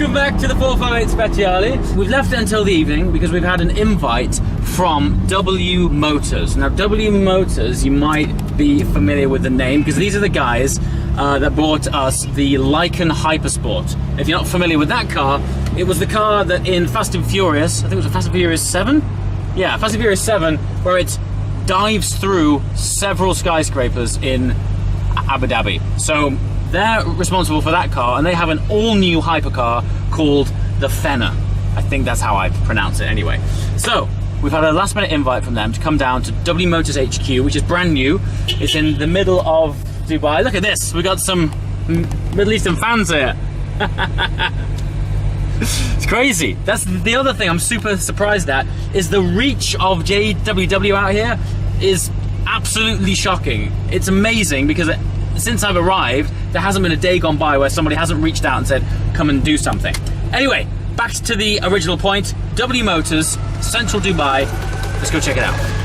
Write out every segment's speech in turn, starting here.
Welcome back to the 458 Speciale. We've left it until the evening because we've had an invite from W Motors. Now, W Motors, you might be familiar with the name because these are the guys that bought us the Lykan Hypersport. If you're not familiar with that car, it was the car that in Fast and Furious, I think it was Fast and Furious 7? Yeah, Fast and Furious 7, where it dives through several skyscrapers in Abu Dhabi. So they're responsible for that car, and they have an all-new hypercar called the Fenyr. I think that's how I pronounce it anyway. So we've had a last-minute invite from them to come down to W Motors HQ, which is brand new. It's in the middle of Dubai. Look at this. We got some Middle Eastern fans here. It's crazy. That's the other thing I'm super surprised at, is the reach of JWW out here is absolutely shocking. It's amazing because since I've arrived, there hasn't been a day gone by where somebody hasn't reached out and said, come and do something. Anyway, back to the original point. W Motors, Central Dubai. Let's go check it out.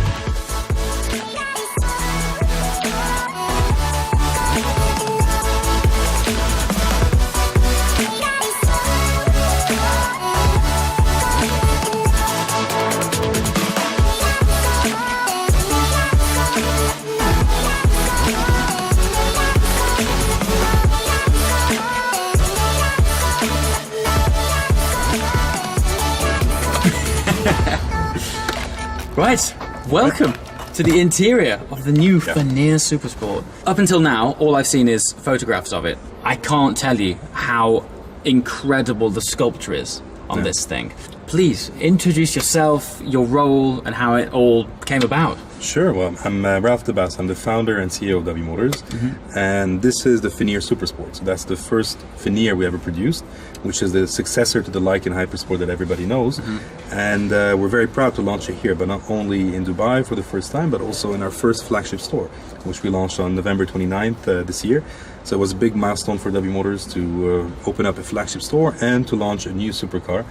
Right, welcome to the interior of the new Fenyr Supersport. Up until now, all I've seen is photographs of it. I can't tell you how incredible the sculpture is on this thing. Please introduce yourself, your role, and how it all came about. Sure. Well, I'm Ralph DeBas. I'm the founder and CEO of W Motors, and this is the Fenyr Supersport. So that's the first Fenyr we ever produced, which is the successor to the Lykan Hypersport that everybody knows. And we're very proud to launch it here, but not only in Dubai for the first time, but also in our first flagship store, which we launched on November 29th this year. So it was a big milestone for W Motors to open up a flagship store and to launch a new supercar,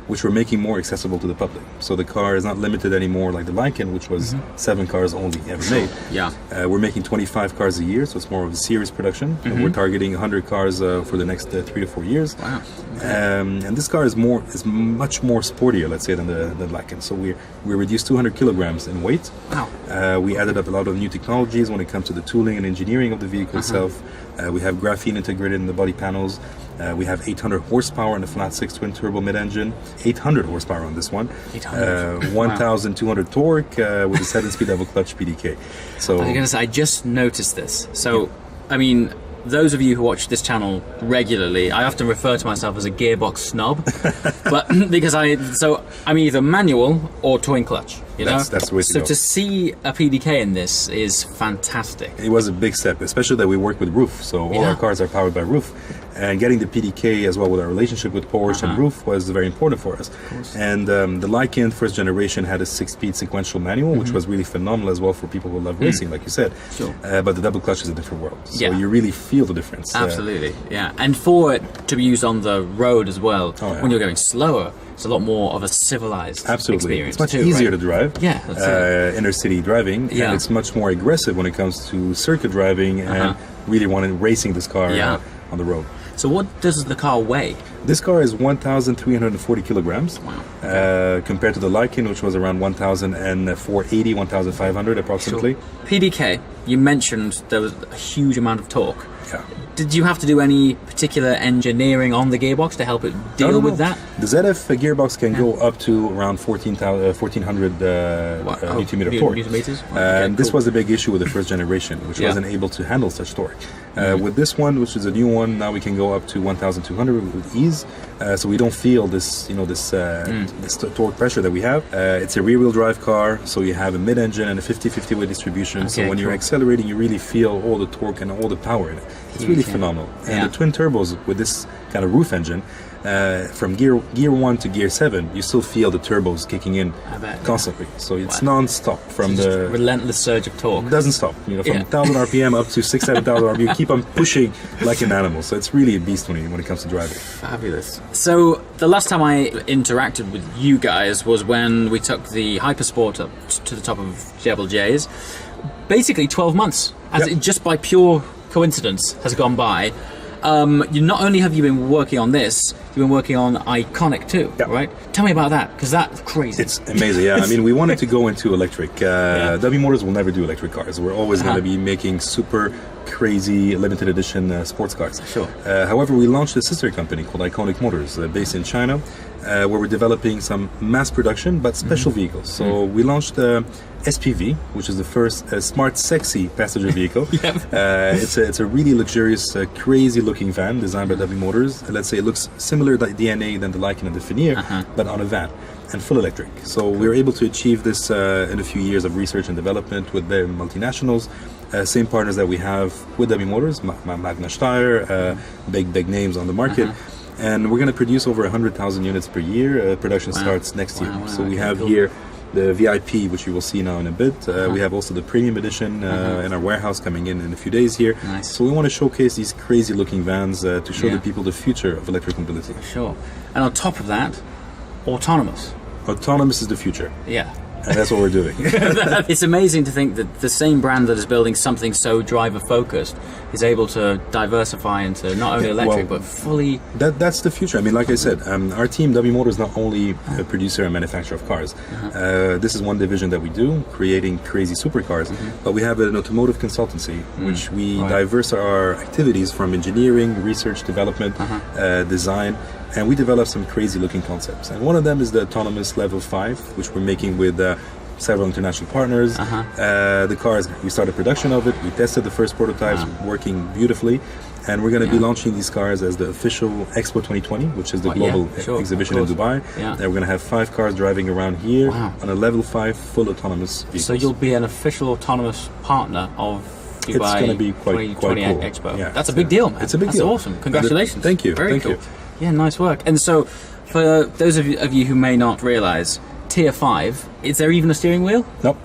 which we're making more accessible to the public. So the car is not limited anymore like the Lykan, which was 7 cars only ever made. Yeah. We're making 25 cars a year, so it's more of a series production. And we're targeting 100 cars for the next 3 to 4 years. Wow. And this car is much more sportier, let's say, than the Lykan. So we reduced 200 kilograms in weight. Wow. We added up a lot of new technologies when it comes to the tooling and engineering of the vehicle itself. We have graphene integrated in the body panels. We have 800 horsepower in the flat 6 twin turbo mid-engine, 800 horsepower on this one, 1,200 torque with a 7-speed double clutch PDK. So I was gonna say, I just noticed this. So, I mean, those of you who watch this channel regularly, I often refer to myself as a gearbox snob, but because I'm either manual or twin clutch. You know? That's the way to go. So to see a PDK in this is fantastic. It was a big step, especially that we work with roof. So all our cars are powered by roof. And getting the PDK as well with our relationship with Porsche and roof was very important for us. And the Lykan first generation had a 6-speed sequential manual, which was really phenomenal as well for people who love racing, like you said. Sure. But the double clutch is a different world. So you really feel the difference. Absolutely, yeah. And for it to be used on the road as well, when you're going slower, it's a lot more of a civilized experience. It's much easier to drive. Yeah, that's inner city driving, and it's much more aggressive when it comes to circuit driving and really wanting racing this car on the road. So what does the car weigh? This car is 1,340 kilograms. Wow. Compared to the Lykan, which was around 1,480, 1,500 approximately. Sure. PDK, you mentioned there was a huge amount of torque. Yeah. Did you have to do any particular engineering on the gearbox to help it deal with that? The ZF gearbox can go up to around 1,400 Newton meter torque. And this was a big issue with the first generation, which wasn't able to handle such torque. With this one, which is a new one, now we can go up to 1,200 with ease. So we don't feel this, this torque pressure that we have. It's a rear-wheel drive car, so you have a mid-engine and a 50-50 weight distribution. So when you're accelerating, you really feel all the torque and all the power in it. It's really phenomenal. And the twin turbos with this kind of roof engine, from gear 1 to gear 7, you still feel the turbos kicking in constantly. So it's non-stop from the relentless surge of torque. It doesn't stop. From 1,000 RPM up to 6,000, 7,000 RPM, you keep on pushing like an animal. So it's really a beast when it comes to driving. Fabulous. So the last time I interacted with you guys was when we took the Hypersport up to the top of Jebel Jais. Basically 12 months, just by pure coincidence, has gone by. you not only have you been working on this, you've been working on Iconic too, right? Tell me about that, because that's crazy. It's amazing, yeah. I mean, we wanted to go into electric. W Motors will never do electric cars. We're always going to be making super crazy limited edition sports cars. Sure. However, we launched a sister company called Iconic Motors, based in China, where we're developing some mass production but special vehicles. So we launched SPV, which is the first smart, sexy passenger vehicle. It's a really luxurious, crazy looking van designed by W Motors. Let's say it looks similar to DNA than the Lykan and the Fenyr, but on a van and full electric. So we were able to achieve this in a few years of research and development with their multinationals. Same partners that we have with W Motors, Magna Steyr, big names on the market. And we're going to produce over 100,000 units per year. Production starts next year. So we have here the VIP, which you will see now in a bit. We have also the premium edition in our warehouse coming in a few days here. So we want to showcase these crazy looking vans to show the people the future of electric mobility. Sure. And on top of that, autonomous. Autonomous is the future. Yeah. And that's what we're doing. It's amazing to think that the same brand that is building something so driver focused is able to diversify into not only electric but fully. That's the future. I mean, like I said, our team W Motors is not only a producer and manufacturer of cars. This is one division that we do, creating crazy supercars. But we have an automotive consultancy, which we diverse our activities from engineering, research, development, design. And we develop some crazy looking concepts. And one of them is the autonomous level 5, which we're making with several international partners. The cars, we started production of it. We tested the first prototypes, working beautifully. And we're going to be launching these cars as the official Expo 2020, which is the global exhibition in Dubai. And we're going to have 5 cars driving around here on a level 5 full autonomous vehicle. So you'll be an official autonomous partner of Dubai. It's going to be quite cool. Expo. That's a big deal, man. It's a big deal. That's awesome. Congratulations. Thank you. Very cool. You. Yeah, nice work. And so, for those of you who may not realize, Tier 5, is there even a steering wheel? Nope.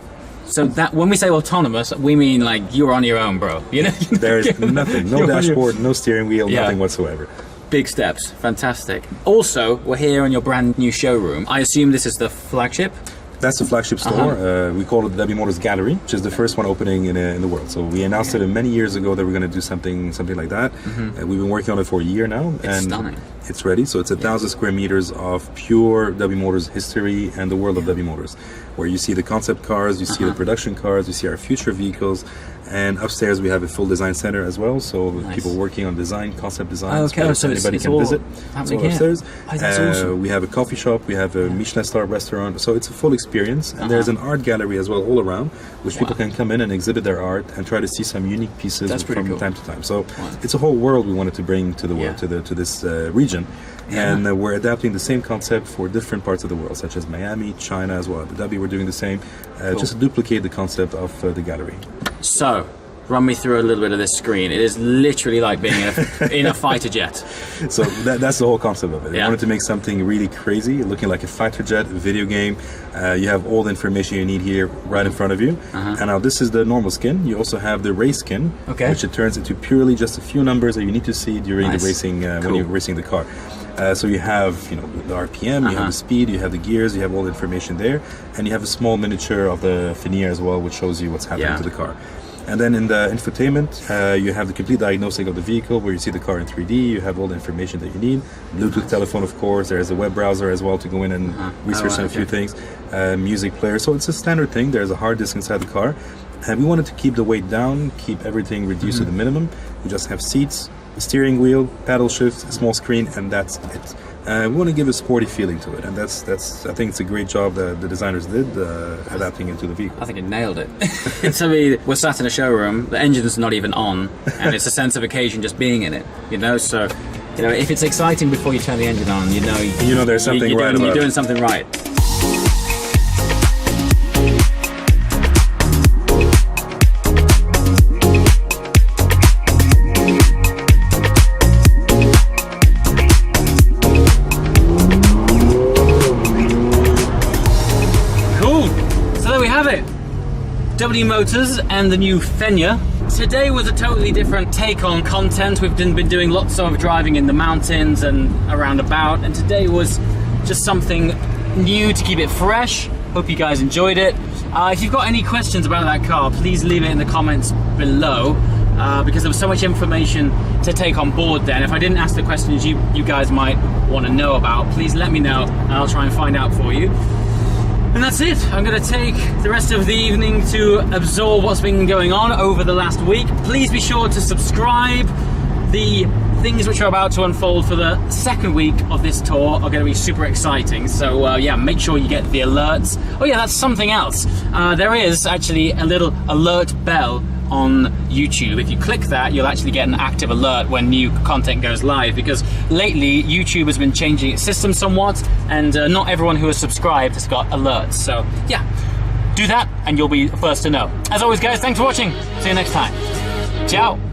So that when we say autonomous, we mean like you're on your own, bro. You know, there's nothing, no dashboard, no steering wheel, nothing whatsoever. Big steps, fantastic. Also, we're here in your brand new showroom. I assume this is the flagship. That's the flagship store. We call it the W Motors Gallery, which is the first one opening in the world. So we announced it many years ago that we're going to do something like that. We've been working on it for a year now. It's stunning. It's ready. So it's 1,000 square meters of pure W Motors history and the world of W Motors, where you see the concept cars, you see the production cars, you see our future vehicles. And upstairs we have a full design center as well, so people working on design, concept design. So anybody can visit. It's all upstairs. That's awesome. We have a coffee shop, we have a Michelin star restaurant, so it's a full experience. And there's an art gallery as well all around, which people can come in and exhibit their art and try to see some unique pieces from time to time. So it's a whole world we wanted to bring to the world, to this region. And we're adapting the same concept for different parts of the world, such as Miami, China as well. Abu Dhabi, we're doing the same, just to duplicate the concept of the gallery. So, run me through a little bit of this screen. It is literally like being in a fighter jet. So that's the whole concept of it. We wanted to make something really crazy, looking like a fighter jet, a video game. You have all the information you need here right in front of you. And now this is the normal skin. You also have the race skin, which it turns into purely just a few numbers that you need to see during the racing when you're racing the car. So you have, the RPM, you have the speed, you have the gears, you have all the information there, and you have a small miniature of the Fenyr as well, which shows you what's happening to the car. And then in the infotainment, you have the complete diagnostic of the vehicle, where you see the car in 3D, you have all the information that you need. Bluetooth telephone, of course, there's a web browser as well to go in and research a few things. Music player, so it's a standard thing. There's a hard disk inside the car. And we wanted to keep the weight down, keep everything reduced to the minimum. We just have seats, steering wheel, paddle shifts, a small screen, and that's it. We want to give a sporty feeling to it, and that's. I think it's a great job that the designers did adapting it to the vehicle. I think it nailed it. To me, we're sat in a showroom, the engine's not even on, and it's a sense of occasion just being in it. So, if it's exciting before you turn the engine on, there's something right about it. You're doing something right. W Motors and the new Fenyr. Today was a totally different take on content. We've been doing lots of driving in the mountains and around about, and today was just something new to keep it fresh. Hope you guys enjoyed it. If you've got any questions about that car, please leave it in the comments below. because there was so much information to take on board then. If I didn't ask the questions you guys might want to know about, please let me know and I'll try and find out for you. And that's it. I'm going to take the rest of the evening to absorb what's been going on over the last week. Please be sure to subscribe. The things which are about to unfold for the second week of this tour are going to be super exciting. So yeah, make sure you get the alerts. Oh yeah, that's something else. There is actually a little alert bell on YouTube. If you click that, you'll actually get an active alert when new content goes live, because lately YouTube has been changing its system somewhat, and not everyone who has subscribed has got alerts. So yeah, do that and you'll be the first to know. As always guys, thanks for watching. See you next time. Ciao.